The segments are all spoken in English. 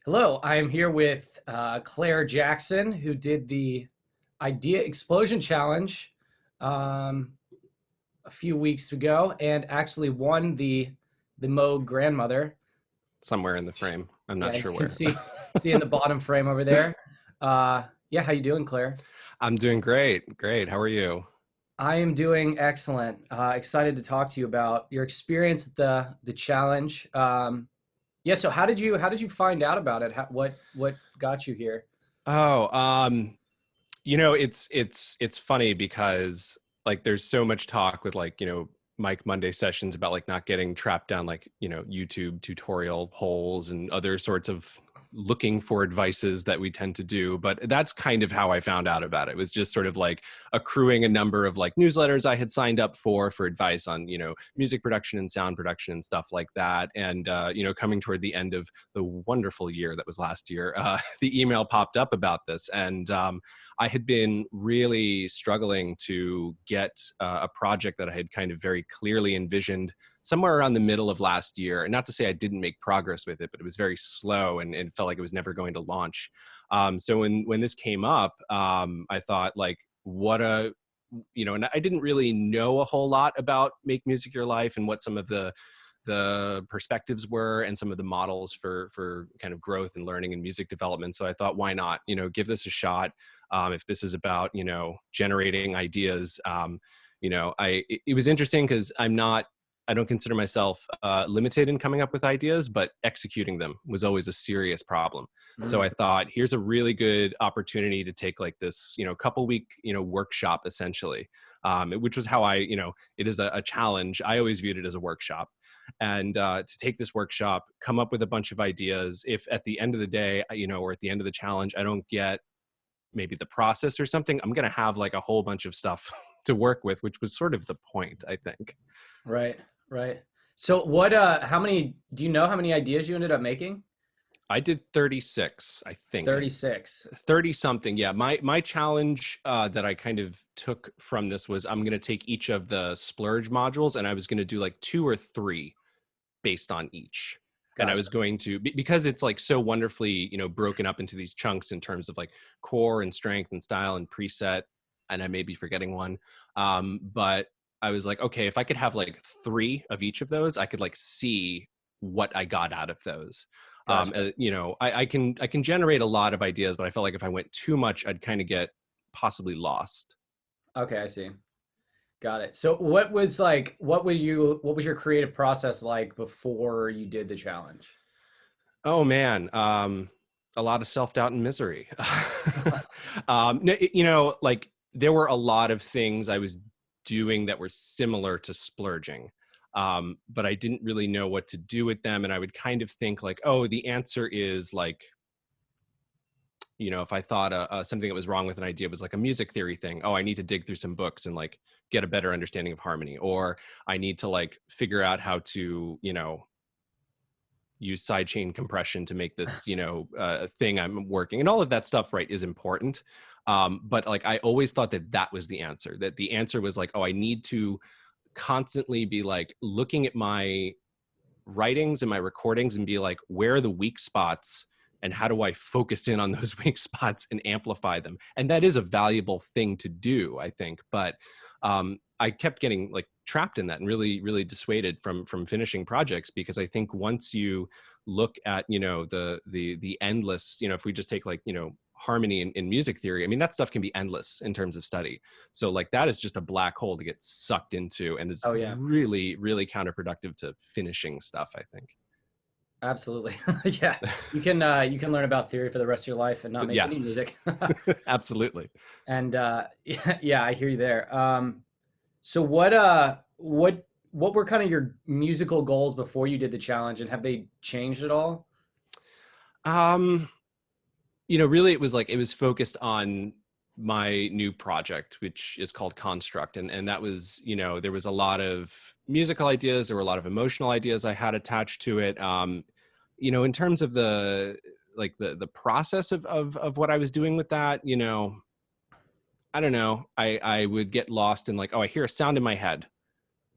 Hello, I am here with Claire Jackson, who did the Idea Explosion Challenge um, a few weeks ago, and actually won the Moog Grandmother. Somewhere in the frame. I'm not Yeah, you sure can where. see in the bottom frame over there. Yeah, how you doing, Claire? I'm doing great. Great. How are you? I am doing excellent. Excited to talk to you about your experience at the challenge. Yeah, so how did you find out about it? What got you here? Oh, it's funny because like there's so much talk with Mike Monday sessions about like not getting trapped down YouTube tutorial holes and other sorts of looking for advices that we tend to do. But that's kind of how I found out about it. It was just sort of like accruing a number of like newsletters I had signed up for advice on, music production and sound production and stuff like that. And coming toward the end of the wonderful year that was last year, the email popped up about this. And I had been really struggling to get a project that I had kind of very clearly envisioned somewhere around the middle of last year. And not to say I didn't make progress with it, but it was very slow and felt like it was never going to launch. So when this came up, I thought like, what a, and I didn't really know a whole lot about Make Music Your Life and what some of the perspectives were and some of the models for kind of growth and learning and music development. So I thought, why not, give this a shot. If this is about, generating ideas, it was interesting because I don't consider myself limited in coming up with ideas, but executing them was always a serious problem. So I thought, here's a really good opportunity to take like this, couple week, workshop essentially, which was how it is a challenge. I always viewed it as a workshop. And to take this workshop, come up with a bunch of ideas. If at the end of the day, or at the end of the challenge, I don't get maybe the process or something, I'm going to have like a whole bunch of stuff to work with, which was sort of the point, I think. Right, right. So how many, do you know how many ideas you ended up making? I did 36, I think. 36. 30 something. Yeah. My challenge that I kind of took from this was I'm going to take each of the splurge modules and I was going to do like 2 or 3 based on each. And I Gotcha. was going to, because it's like so wonderfully, broken up into these chunks in terms of like core and strength and style and preset. And I may be forgetting one. But I was like, okay, if I could have like 3 of each of those, I could like see what I got out of those. Gotcha. I can generate a lot of ideas, but I felt like if I went too much, I'd kind of get possibly lost. Okay, I see. Got it. So what was your creative process like before you did the challenge? Oh man, a lot of self-doubt and misery. Like there were a lot of things I was doing that were similar to splurging, but I didn't really know what to do with them. And I would kind of think like, oh, the answer is like, if I thought something that was wrong with an idea was like a music theory thing, oh, I need to dig through some books and like get a better understanding of harmony, or I need to like figure out how to, use sidechain compression to make this thing I'm working, and all of that stuff, right, is important. But like I always thought that that was the answer, that the answer was like, oh, I need to constantly be like looking at my writings and my recordings and be like, where are the weak spots and how do I focus in on those weak spots and amplify them? And that is a valuable thing to do, I think. But I kept getting like trapped in that and really, really dissuaded from finishing projects, because I think once you look at, the endless, if we just take like, harmony in music theory, I mean, that stuff can be endless in terms of study. So like that is just a black hole to get sucked into, and is Oh yeah, really, really counterproductive to finishing stuff, I think. absolutely. Yeah. You can learn about theory for the rest of your life and not make Yeah, any music. absolutely. And yeah, yeah, I hear you there. So what were kind of your musical goals before you did the challenge, and have they changed at all? Um, really it was focused on my new project, which is called Construct. And that was, there was a lot of musical ideas, there were a lot of emotional ideas I had attached to it. In terms of the process of what I was doing with that, I don't know. I would get lost in like, oh, I hear a sound in my head.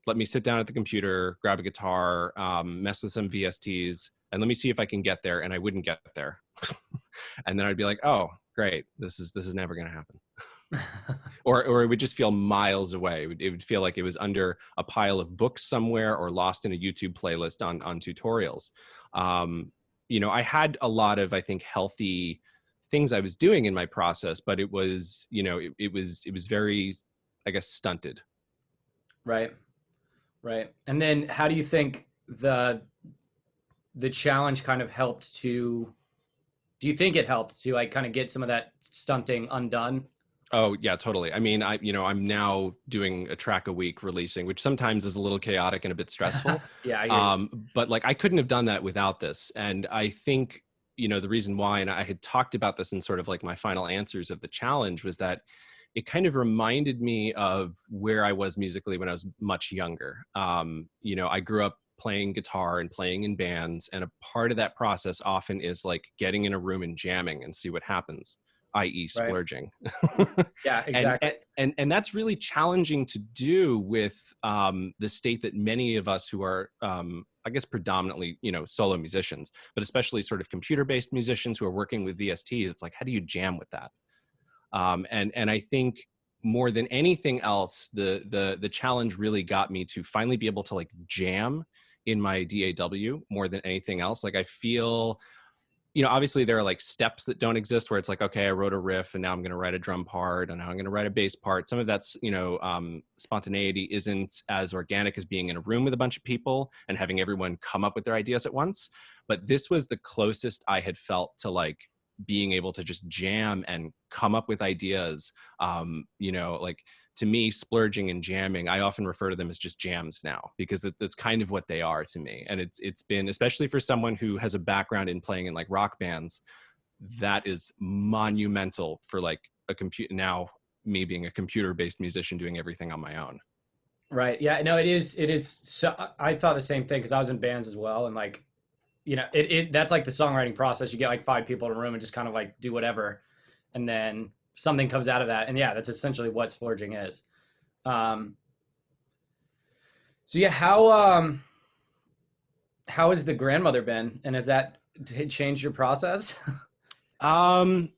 Let me sit down at the computer, grab a guitar, mess with some VSTs. and let me see if I can get there. And I wouldn't get there. And then I'd be like, oh, great. This is never going to happen. Or it would just feel miles away. It would feel like it was under a pile of books somewhere or lost in a YouTube playlist on tutorials. I had a lot of, I think, healthy things I was doing in my process, but it was, it was very, I guess, stunted. Right. Right. And then how do you think the challenge kind of helped to, do you think it helped to like kind of get some of that stunting undone? Oh yeah, totally. I mean, I'm now doing a track a week releasing, which sometimes is a little chaotic and a bit stressful. Yeah, I hear you. But like I couldn't have done that without this. And I think, the reason why, and I had talked about this in sort of like my final answers of the challenge, was that it kind of reminded me of where I was musically when I was much younger. I grew up playing guitar and playing in bands, and a part of that process often is like getting in a room and jamming and see what happens, i.e. Right. splurging. Yeah, and, exactly. and that's really challenging to do with the state that many of us who are I guess predominantly solo musicians, but especially sort of computer-based musicians who are working with VSTs. It's like, how do you jam with that? And I think more than anything else, the challenge really got me to finally be able to like jam in my DAW more than anything else. Like I feel, obviously there are like steps that don't exist where it's like, okay, I wrote a riff and now I'm going to write a drum part and now I'm going to write a bass part. Some of that's, spontaneity isn't as organic as being in a room with a bunch of people and having everyone come up with their ideas at once. But this was the closest I had felt to like being able to just jam and come up with ideas. Like to me, splurging and jamming, I often refer to them as just jams now, because that's kind of what they are to me. And it's been, especially for someone who has a background in playing in like rock bands, that is monumental for like a computer, now me being a computer-based musician doing everything on my own. Right. Yeah, no, it is. So I thought the same thing because I was in bands as well. And like, that's like the songwriting process. You get like five people in a room and just kind of like do whatever. And then something comes out of that. And yeah, that's essentially what splurging is. Um, so yeah, how has the grandmother been? And has that changed your process? Um,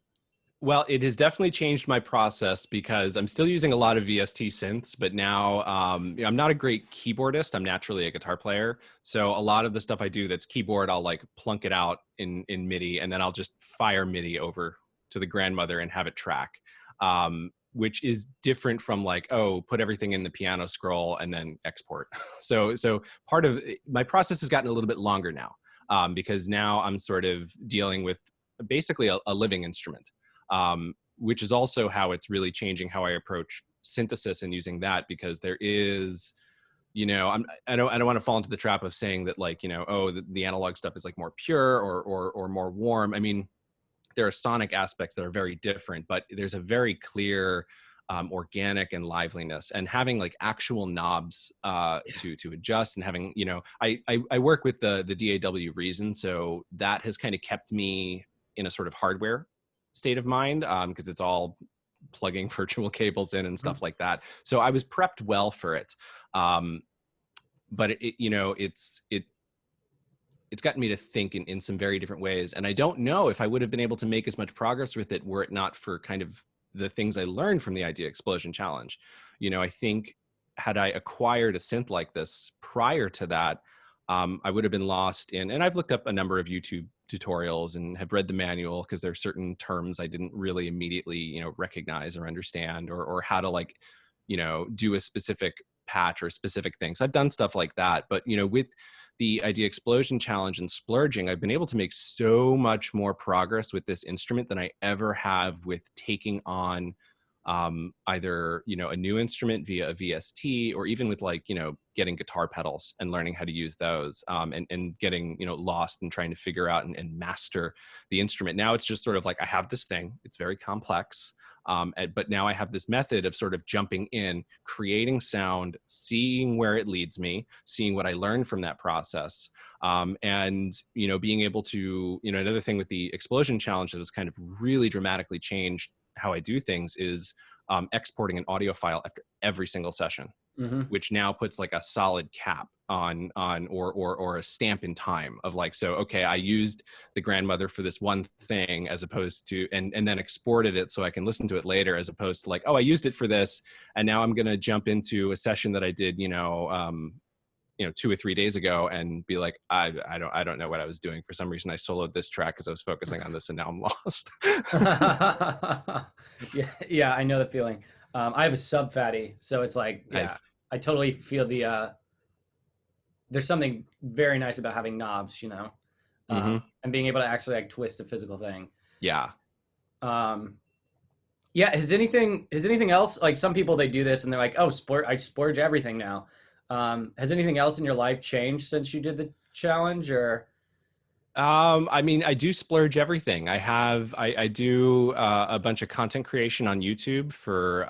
Well, it has definitely changed my process because I'm still using a lot of VST synths, but now I'm not a great keyboardist. I'm naturally a guitar player. So a lot of the stuff I do that's keyboard, I'll like plunk it out in MIDI, and then I'll just fire MIDI over to the grandmother and have it track, which is different from like, oh, put everything in the piano scroll and then export. So part of my process has gotten a little bit longer now, because now I'm sort of dealing with basically a living instrument. Which is also how it's really changing how I approach synthesis and using that, because there is, I don't want to fall into the trap of saying that like, oh, the analog stuff is like more pure or more warm. I mean, there are sonic aspects that are very different, but there's a very clear organic and liveliness, and having like actual knobs to adjust, and having, I work with the DAW Reason, so that has kind of kept me in a sort of hardware state of mind, because it's all plugging virtual cables in and stuff like that. So I was prepped well for it. But it's gotten me to think in some very different ways. And I don't know if I would have been able to make as much progress with it were it not for kind of the things I learned from the Idea Explosion Challenge. I think had I acquired a synth like this prior to that, I would have been lost in, and I've looked up a number of YouTube tutorials and have read the manual, because there are certain terms I didn't really immediately, recognize or understand, or how to like, do a specific patch or a specific thing. So I've done stuff like that. But, with the Idea Explosion Challenge and splurging, I've been able to make so much more progress with this instrument than I ever have with taking on either a new instrument via a VST, or even with like getting guitar pedals and learning how to use those, and getting lost and trying to figure out and master the instrument. Now it's just sort of like, I have this thing, it's very complex, but now I have this method of sort of jumping in, creating sound, seeing where it leads me, seeing what I learned from that process, and being able to, another thing with the Explosion Challenge that has kind of really dramatically changed how I do things is exporting an audio file after every single session. Hmm. which now puts like a solid cap on or a stamp in time of like, so okay, I used the grandmother for this one thing, as opposed to and then exported it so I can listen to it later, as opposed to like, oh, I used it for this and now I'm going to jump into a session that I did 2 or 3 days ago and be like, I don't know what I was doing. For some reason I soloed this track because I was focusing on this and now I'm lost. Yeah, yeah, I know the feeling. I have a sub fatty, so it's like, yeah, Nice. I totally feel there's something very nice about having knobs, Hmm. and being able to actually like twist a physical thing. Yeah. Um, yeah, has anything else, like some people they do this and they're like, oh, I splurge everything now. Has anything else in your life changed since you did the challenge or? I mean, I do splurge everything. I do a bunch of content creation on YouTube for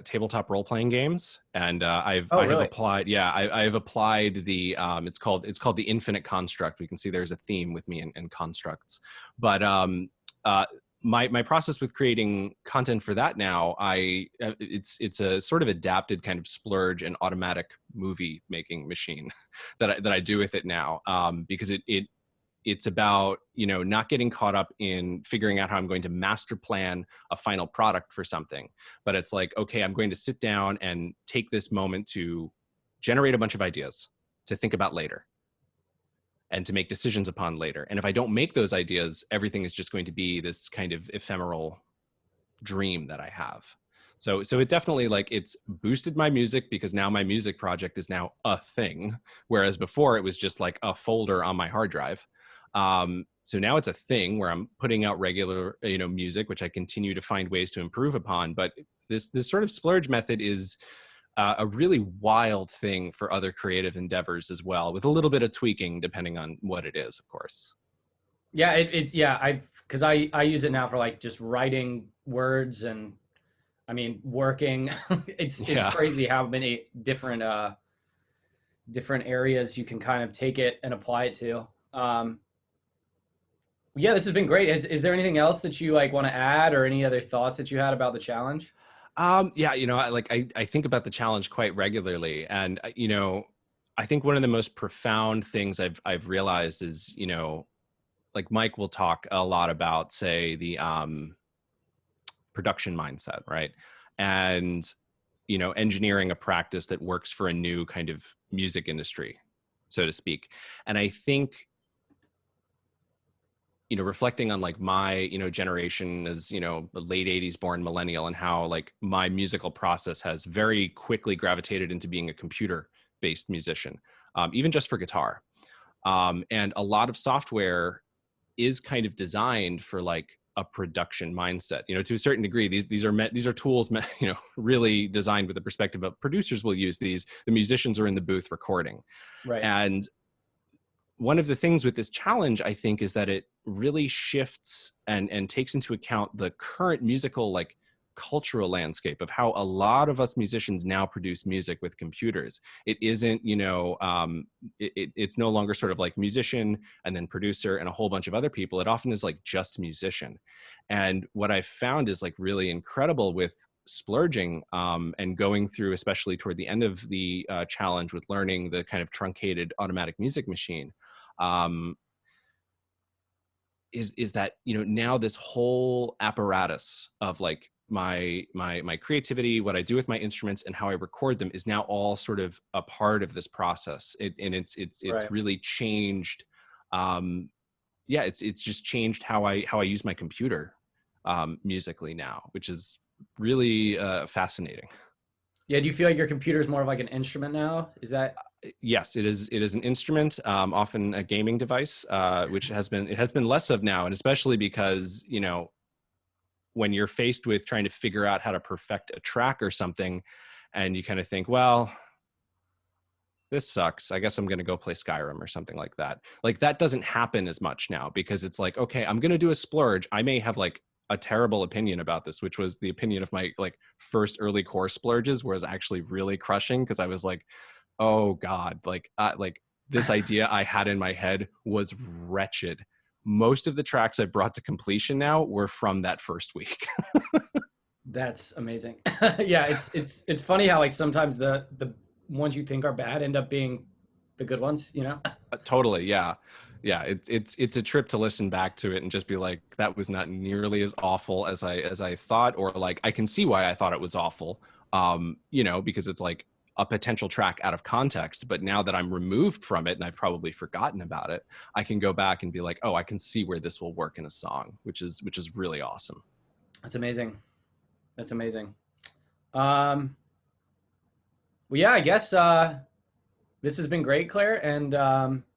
tabletop role playing games, and Oh, I have really? applied. Yeah, I've applied the it's called the Infinite Construct. We can see there's a theme with me in constructs, but uh, my process with creating content for that now, it's a sort of adapted kind of splurge and automatic movie making machine that I do with it now, because it's about not getting caught up in figuring out how I'm going to master plan a final product for something, but it's like, okay, I'm going to sit down and take this moment to generate a bunch of ideas to think about later and to make decisions upon later. And if I don't make those ideas, everything is just going to be this kind of ephemeral dream that I have. So it definitely, like, it's boosted my music because now my music project is now a thing, whereas before it was just like a folder on my hard drive. So now it's a thing where I'm putting out regular music, which I continue to find ways to improve upon. But this sort of splurge method is a really wild thing for other creative endeavors as well, with a little bit of tweaking depending on what it is, of course. Yeah, it's yeah, because I use it now for like just writing words and I mean working. It's Yeah. crazy how many different areas you can kind of take it and apply it to. Yeah, this has been great. Is there anything else that you like want to add or any other thoughts that you had about the challenge? Yeah, I think about the challenge quite regularly, and I think one of the most profound things I've realized is, like Mike will talk a lot about, say, the production mindset, right? And engineering a practice that works for a new kind of music industry, so to speak. And I think, reflecting on like my, generation as, a late 80s born millennial, and how like my musical process has very quickly gravitated into being a computer based musician, even just for guitar. And a lot of software is kind of designed for like a production mindset, to a certain degree. These are tools, really designed with the perspective of producers will use these. The musicians are in the booth recording. Right. And one of the things with this challenge, I think, is that it really shifts and takes into account the current musical, like, cultural landscape of how a lot of us musicians now produce music with computers. It isn't, it's no longer sort of like musician and then producer and a whole bunch of other people. It often is like just musician. And what I found is like really incredible with splurging, and going through, especially toward the end of the challenge, with learning the kind of truncated automatic music machine, um, is that now this whole apparatus of like my creativity, what I do with my instruments, and how I record them is now all sort of a part of this process. It's Right. really changed. Yeah, it's just changed how I use my computer, musically now, which is really fascinating. Yeah, do you feel like your computer is more of like an instrument now? Is that Yes, it is. It is an instrument, often a gaming device, which it has been less of now, and especially because when you're faced with trying to figure out how to perfect a track or something, and you kind of think, well, this sucks. I guess I'm going to go play Skyrim or something like that. Like, that doesn't happen as much now, because it's like, okay, I'm going to do a splurge. I may have like a terrible opinion about this, which was the opinion of my like first early core splurges, where I was actually really crushing, because I was like, oh God, like this idea I had in my head was wretched. Most of the tracks I brought to completion now were from that first week. That's amazing. Yeah, it's funny how like sometimes the ones you think are bad end up being the good ones, you know? Totally, yeah, yeah. It's a trip to listen back to it and just be like, that was not nearly as awful as I thought, or like I can see why I thought it was awful. You know, because it's like a potential track out of context. But now that I'm removed from it and I've probably forgotten about it, I can go back and be like, oh, I can see where this will work in a song, which is really awesome. That's amazing. That's amazing. Um, well, yeah, I guess this has been great, Claire, and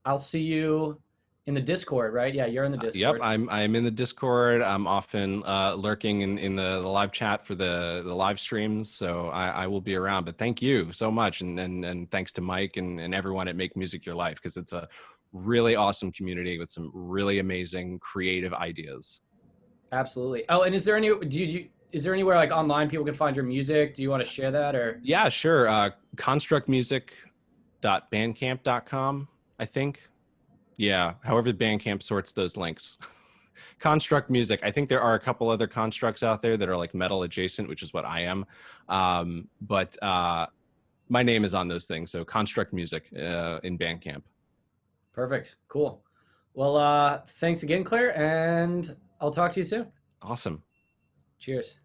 I'll see you in the Discord, right? Yeah, you're in the Yep, Discord. I'm in the Discord. I'm often lurking in the live chat for the live streams, so I will be around. But thank you so much, and thanks to Mike and everyone at Make Music Your Life, because it's a really awesome community with some really amazing creative ideas. Absolutely. Oh, and is there any is there anywhere like online people can find your music? Do you want to share that or? Yeah, sure. Constructmusic.bandcamp.com, I think. Yeah, however Bandcamp sorts those links. Construct Music. I think there are a couple other constructs out there that are like metal adjacent, which is what I am. But my name is on those things. So Construct Music in Bandcamp. Perfect. Cool. Well, thanks again, Claire, and I'll talk to you soon. Awesome. Cheers.